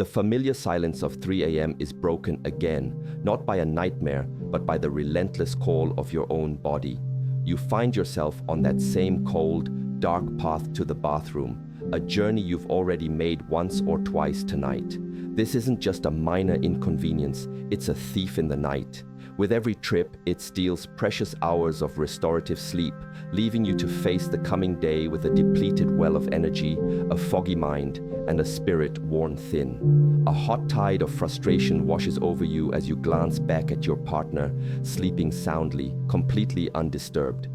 The familiar silence of 3 a.m. is broken again, not by a nightmare, but by the relentless call of your own body. You find yourself on that same cold, dark path to the bathroom, a journey you've already made once or twice tonight. This isn't just a minor inconvenience, it's a thief in the night. With every trip, it steals precious hours of restorative sleep, leaving you to face the coming day with a depleted well of energy, a foggy mind, and a spirit worn thin. A hot tide of frustration washes over you as you glance back at your partner, sleeping soundly, completely undisturbed.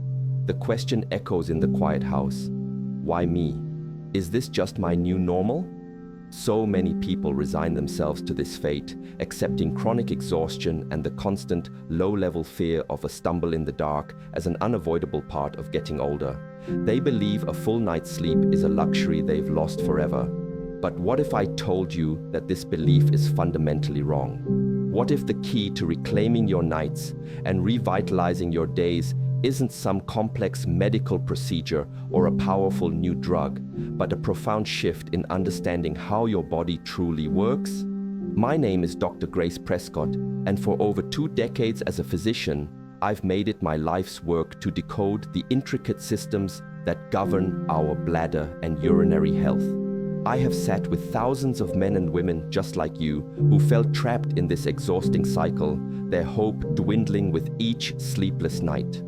The question echoes in the quiet house. Why me? Is this just my new normal? So many people resign themselves to this fate, accepting chronic exhaustion and the constant, low-level fear of a stumble in the dark as an unavoidable part of getting older. They believe a full night's sleep is a luxury they've lost forever. But what if I told you that this belief is fundamentally wrong? What if the key to reclaiming your nights and revitalizing your days isn't some complex medical procedure or a powerful new drug, but a profound shift in understanding how your body truly works? My name is Dr. Grace Prescott, and for over 2 decades as a physician, I've made it my life's work to decode the intricate systems that govern our bladder and urinary health. I have sat with thousands of men and women just like you who felt trapped in this exhausting cycle, their hope dwindling with each sleepless night.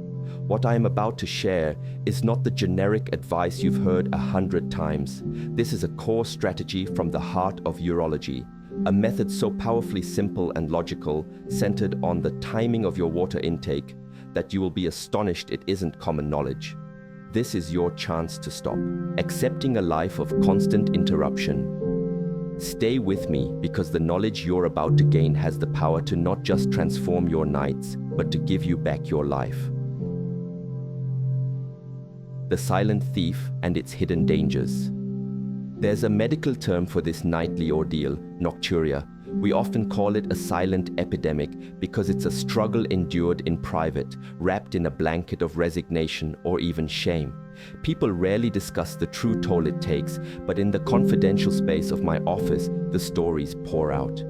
What I am about to share is not the generic advice you've heard 100 times. This is a core strategy from the heart of urology, a method so powerfully simple and logical, centered on the timing of your water intake, that you will be astonished it isn't common knowledge. This is your chance to stop accepting a life of constant interruption. Stay with me, because the knowledge you're about to gain has the power to not just transform your nights, but to give you back your life. The silent thief and its hidden dangers. There's a medical term for this nightly ordeal, nocturia. We often call it a silent epidemic because it's a struggle endured in private, wrapped in a blanket of resignation or even shame. People rarely discuss the true toll it takes, but in the confidential space of my office, the stories pour out.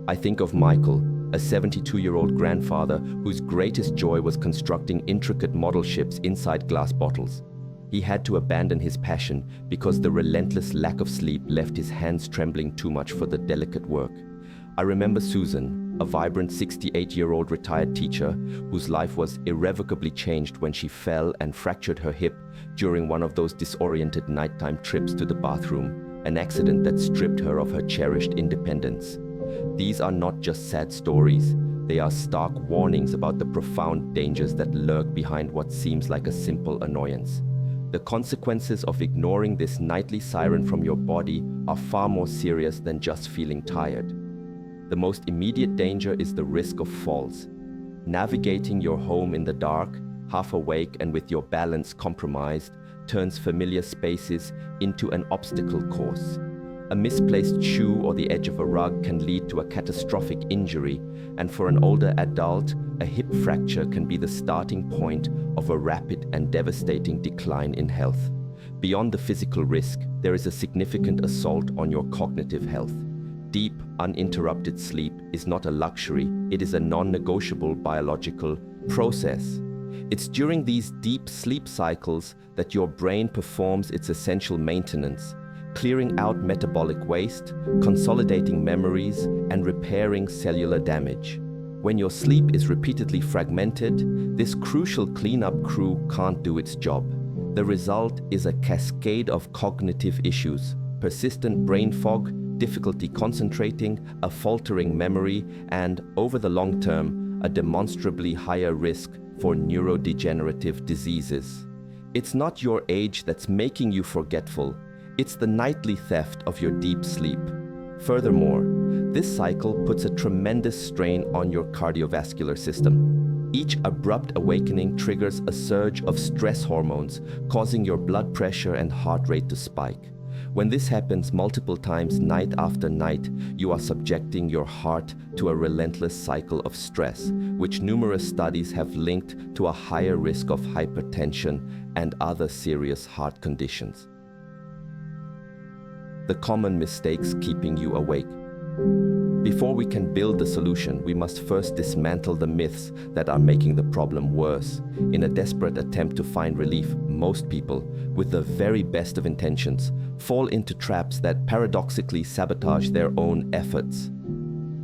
I think of Michael, a 72-year-old grandfather whose greatest joy was constructing intricate model ships inside glass bottles. He had to abandon his passion because the relentless lack of sleep left his hands trembling too much for the delicate work. I remember Susan, a vibrant 68-year-old retired teacher whose life was irrevocably changed when she fell and fractured her hip during one of those disoriented nighttime trips to the bathroom, an accident that stripped her of her cherished independence. These are not just sad stories. They are stark warnings about the profound dangers that lurk behind what seems like a simple annoyance. The consequences of ignoring this nightly siren from your body are far more serious than just feeling tired. The most immediate danger is the risk of falls. Navigating your home in the dark, half awake and with your balance compromised, turns familiar spaces into an obstacle course. A misplaced shoe or the edge of a rug can lead to a catastrophic injury, and for an older adult, a hip fracture can be the starting point of a rapid and devastating decline in health. Beyond the physical risk, there is a significant assault on your cognitive health. Deep, uninterrupted sleep is not a luxury, it is a non-negotiable biological process. It's during these deep sleep cycles that your brain performs its essential maintenance, clearing out metabolic waste, consolidating memories, and repairing cellular damage. When your sleep is repeatedly fragmented, this crucial cleanup crew can't do its job. The result is a cascade of cognitive issues: persistent brain fog, difficulty concentrating, a faltering memory, and, over the long term, a demonstrably higher risk for neurodegenerative diseases. It's not your age that's making you forgetful. It's the nightly theft of your deep sleep. Furthermore, this cycle puts a tremendous strain on your cardiovascular system. Each abrupt awakening triggers a surge of stress hormones, causing your blood pressure and heart rate to spike. When this happens multiple times night after night, you are subjecting your heart to a relentless cycle of stress, which numerous studies have linked to a higher risk of hypertension and other serious heart conditions. the common mistakes keeping you awake. Before we can build the solution, we must first dismantle the myths that are making the problem worse. In a desperate attempt to find relief, most people, with the very best of intentions, fall into traps that paradoxically sabotage their own efforts.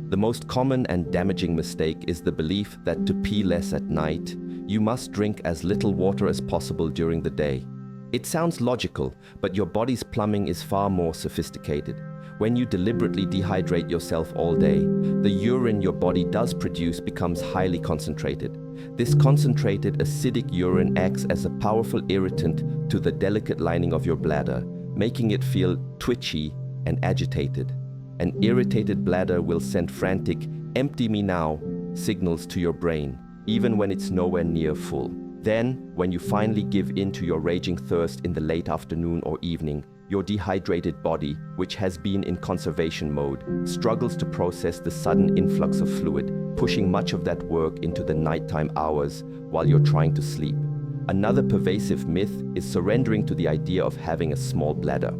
The most common and damaging mistake is the belief that to pee less at night, you must drink as little water as possible during the day. It sounds logical, but your body's plumbing is far more sophisticated. When you deliberately dehydrate yourself all day, the urine your body does produce becomes highly concentrated. This concentrated acidic urine acts as a powerful irritant to the delicate lining of your bladder, making it feel twitchy and agitated. An irritated bladder will send frantic, "empty me now," signals to your brain, even when it's nowhere near full. Then, when you finally give in to your raging thirst in the late afternoon or evening, your dehydrated body, which has been in conservation mode, struggles to process the sudden influx of fluid, pushing much of that work into the nighttime hours while you're trying to sleep. Another pervasive myth is surrendering to the idea of having a small bladder.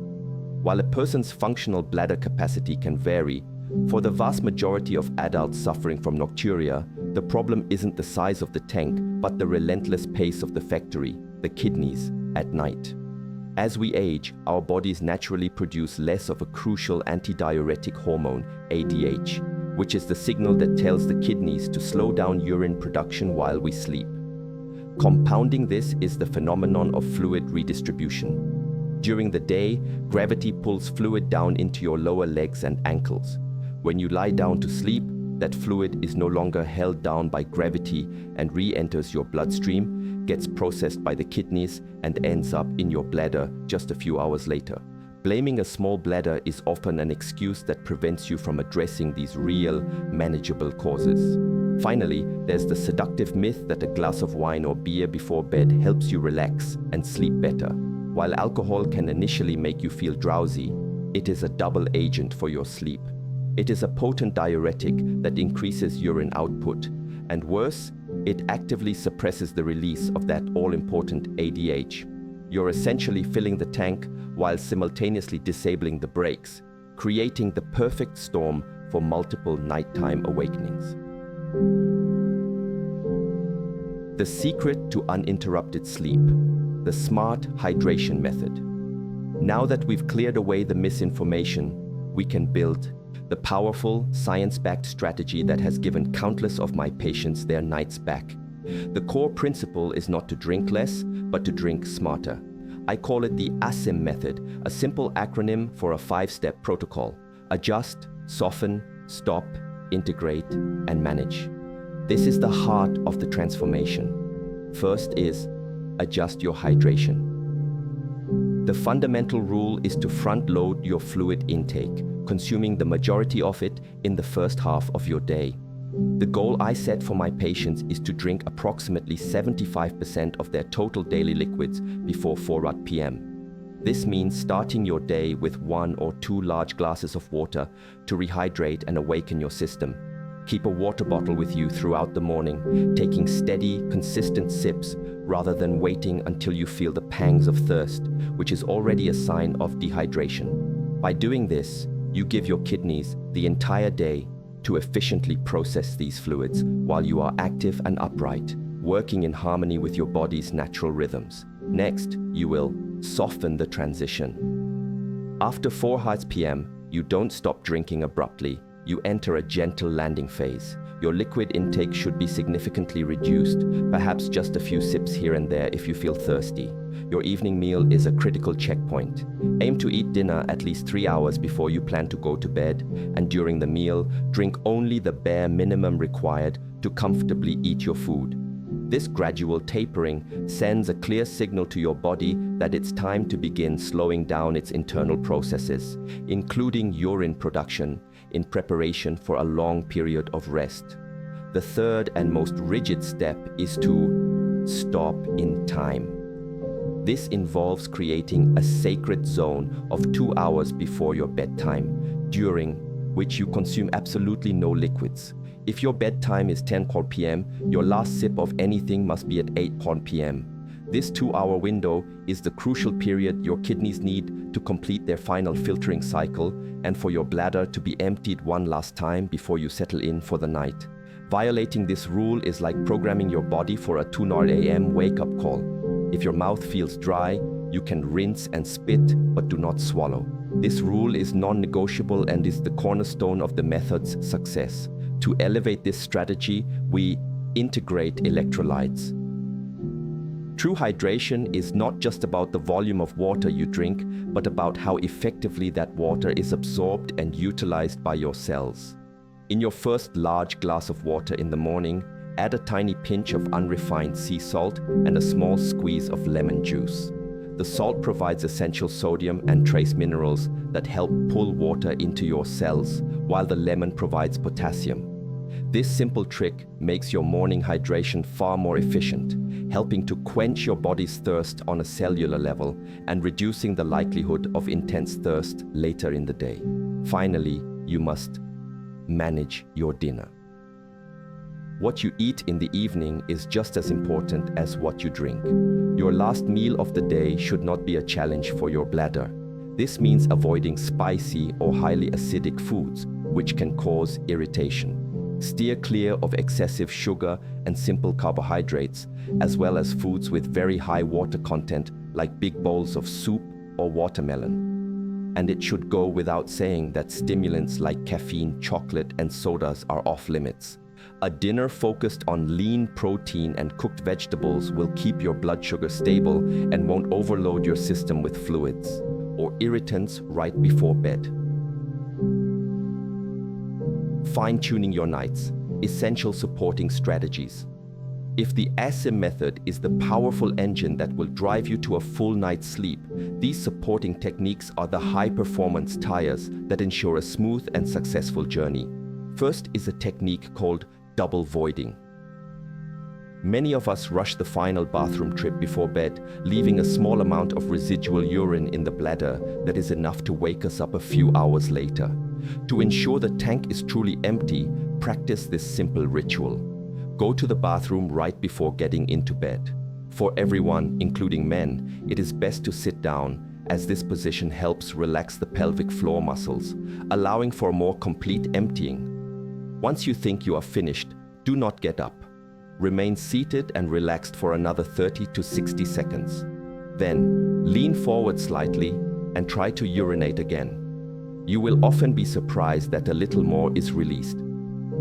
While a person's functional bladder capacity can vary, for the vast majority of adults suffering from nocturia, the problem isn't the size of the tank, but the relentless pace of the factory, the kidneys, at night. As we age, our bodies naturally produce less of a crucial antidiuretic hormone, ADH, which is the signal that tells the kidneys to slow down urine production while we sleep. Compounding this is the phenomenon of fluid redistribution. During the day, gravity pulls fluid down into your lower legs and ankles. When you lie down to sleep, that fluid is no longer held down by gravity and re-enters your bloodstream, gets processed by the kidneys, and ends up in your bladder just a few hours later. Blaming a small bladder is often an excuse that prevents you from addressing these real, manageable causes. Finally, there's the seductive myth that a glass of wine or beer before bed helps you relax and sleep better. While alcohol can initially make you feel drowsy, it is a double agent for your sleep. It is a potent diuretic that increases urine output, and worse, it actively suppresses the release of that all-important ADH. You're essentially filling the tank while simultaneously disabling the brakes, creating the perfect storm for multiple nighttime awakenings. The secret to uninterrupted sleep, the smart hydration method. Now that we've cleared away the misinformation, we can build the powerful, science-backed strategy that has given countless of my patients their nights back. The core principle is not to drink less, but to drink smarter. I call it the ASIM method, a simple acronym for a 5-step protocol: adjust, soften, stop, integrate, and manage. This is the heart of the transformation. First is adjust your hydration. The fundamental rule is to front-load your fluid intake, consuming the majority of it in the first half of your day. The goal I set for my patients is to drink approximately 75% of their total daily liquids before 4 p.m. This means starting your day with 1 or 2 large glasses of water to rehydrate and awaken your system. Keep a water bottle with you throughout the morning, taking steady, consistent sips rather than waiting until you feel the pangs of thirst, which is already a sign of dehydration. By doing this, you give your kidneys the entire day to efficiently process these fluids while you are active and upright, working in harmony with your body's natural rhythms. Next, you will soften the transition. After 4 p.m., you don't stop drinking abruptly. You enter a gentle landing phase. Your liquid intake should be significantly reduced, perhaps just a few sips here and there if you feel thirsty. Your evening meal is a critical checkpoint. Aim to eat dinner at least 3 hours before you plan to go to bed, and during the meal, drink only the bare minimum required to comfortably eat your food. This gradual tapering sends a clear signal to your body that it's time to begin slowing down its internal processes, including urine production, in preparation for a long period of rest. The third and most rigid step is to stop in time. This involves creating a sacred zone of 2 hours before your bedtime, during which you consume absolutely no liquids. If your bedtime is 10 p.m., your last sip of anything must be at 8 p.m. This 2-hour window is the crucial period your kidneys need to complete their final filtering cycle and for your bladder to be emptied one last time before you settle in for the night. Violating this rule is like programming your body for a 2 a.m. wake-up call. If your mouth feels dry, you can rinse and spit, but do not swallow. This rule is non-negotiable and is the cornerstone of the method's success. To elevate this strategy, we integrate electrolytes. True hydration is not just about the volume of water you drink, but about how effectively that water is absorbed and utilized by your cells. In your first large glass of water in the morning, add a tiny pinch of unrefined sea salt and a small squeeze of lemon juice. The salt provides essential sodium and trace minerals that help pull water into your cells, while the lemon provides potassium. This simple trick makes your morning hydration far more efficient, helping to quench your body's thirst on a cellular level and reducing the likelihood of intense thirst later in the day. Finally, you must manage your dinner. What you eat in the evening is just as important as what you drink. Your last meal of the day should not be a challenge for your bladder. This means avoiding spicy or highly acidic foods, which can cause irritation. Steer clear of excessive sugar and simple carbohydrates, as well as foods with very high water content like big bowls of soup or watermelon. And it should go without saying that stimulants like caffeine, chocolate, and sodas are off limits. A dinner focused on lean protein and cooked vegetables will keep your blood sugar stable and won't overload your system with fluids or irritants right before bed. Fine-tuning your nights, essential supporting strategies. If the ASIM method is the powerful engine that will drive you to a full night's sleep, these supporting techniques are the high-performance tires that ensure a smooth and successful journey. First is a technique called double voiding. Many of us rush the final bathroom trip before bed, leaving a small amount of residual urine in the bladder that is enough to wake us up a few hours later. To ensure the tank is truly empty, practice this simple ritual. Go to the bathroom right before getting into bed. For everyone, including men, it is best to sit down, as this position helps relax the pelvic floor muscles, allowing for a more complete emptying. Once you think you are finished, do not get up. Remain seated and relaxed for another 30 to 60 seconds. Then, lean forward slightly and try to urinate again. You will often be surprised that a little more is released.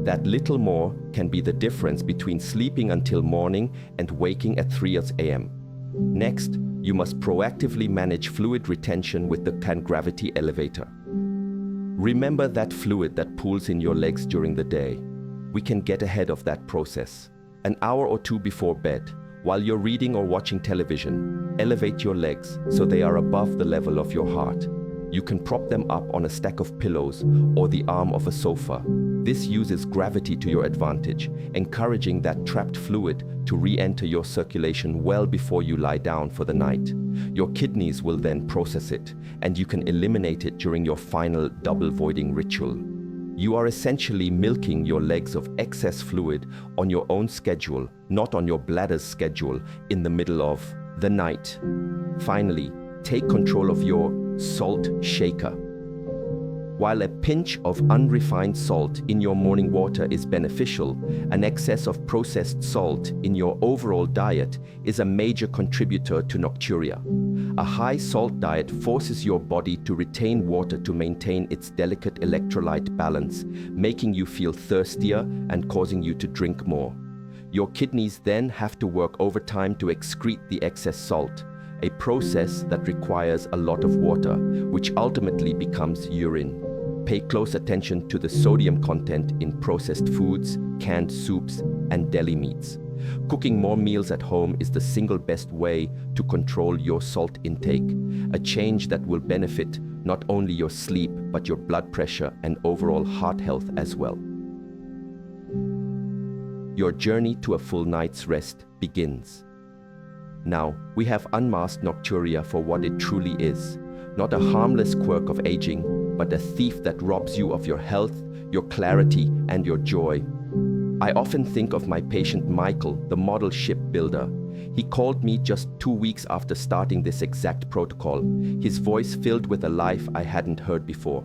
That little more can be the difference between sleeping until morning and waking at 3 a.m. Next, you must proactively manage fluid retention with the gravity elevator. Remember that fluid that pools in your legs during the day. We can get ahead of that process. An hour or two before bed, while you're reading or watching television, elevate your legs so they are above the level of your heart. You can prop them up on a stack of pillows or the arm of a sofa. This uses gravity to your advantage, encouraging that trapped fluid to re-enter your circulation well before you lie down for the night. Your kidneys will then process it, and you can eliminate it during your final double voiding ritual. You are essentially milking your legs of excess fluid on your own schedule, not on your bladder's schedule in the middle of the night. Finally, take control of your salt shaker. While a pinch of unrefined salt in your morning water is beneficial, an excess of processed salt in your overall diet is a major contributor to nocturia. A high salt diet forces your body to retain water to maintain its delicate electrolyte balance, making you feel thirstier and causing you to drink more. Your kidneys then have to work overtime to excrete the excess salt, a process that requires a lot of water, which ultimately becomes urine. Pay close attention to the sodium content in processed foods, canned soups, and deli meats. Cooking more meals at home is the single best way to control your salt intake, a change that will benefit not only your sleep, but your blood pressure and overall heart health as well. Your journey to a full night's rest begins. Now, we have unmasked nocturia for what it truly is, not a harmless quirk of aging, but a thief that robs you of your health, your clarity, and your joy. I often think of my patient Michael, the model shipbuilder. He called me just 2 weeks after starting this exact protocol, his voice filled with a life I hadn't heard before.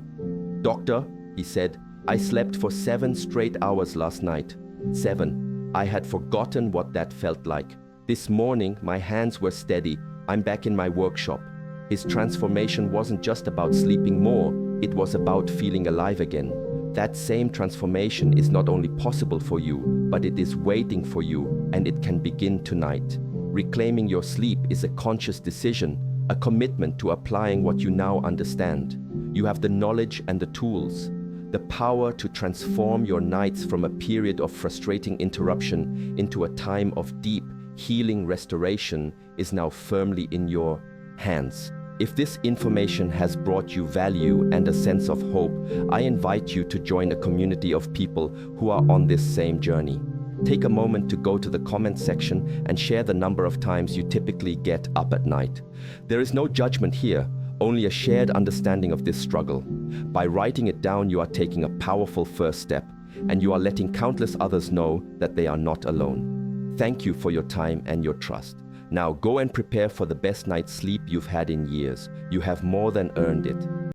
"Doctor," he said, "I slept for 7 straight hours last night. 7. I had forgotten what that felt like. This morning, my hands were steady. I'm back in my workshop." His transformation wasn't just about sleeping more, it was about feeling alive again. That same transformation is not only possible for you, but it is waiting for you, and it can begin tonight. Reclaiming your sleep is a conscious decision, a commitment to applying what you now understand. You have the knowledge and the tools, the power to transform your nights from a period of frustrating interruption into a time of deep, healing restoration is now firmly in your hands. If this information has brought you value and a sense of hope, I invite you to join a community of people who are on this same journey. Take a moment to go to the comment section and share the number of times you typically get up at night. There is no judgment here, only a shared understanding of this struggle. By writing it down, you are taking a powerful first step, and you are letting countless others know that they are not alone. Thank you for your time and your trust. Now go and prepare for the best night's sleep you've had in years. You have more than earned it.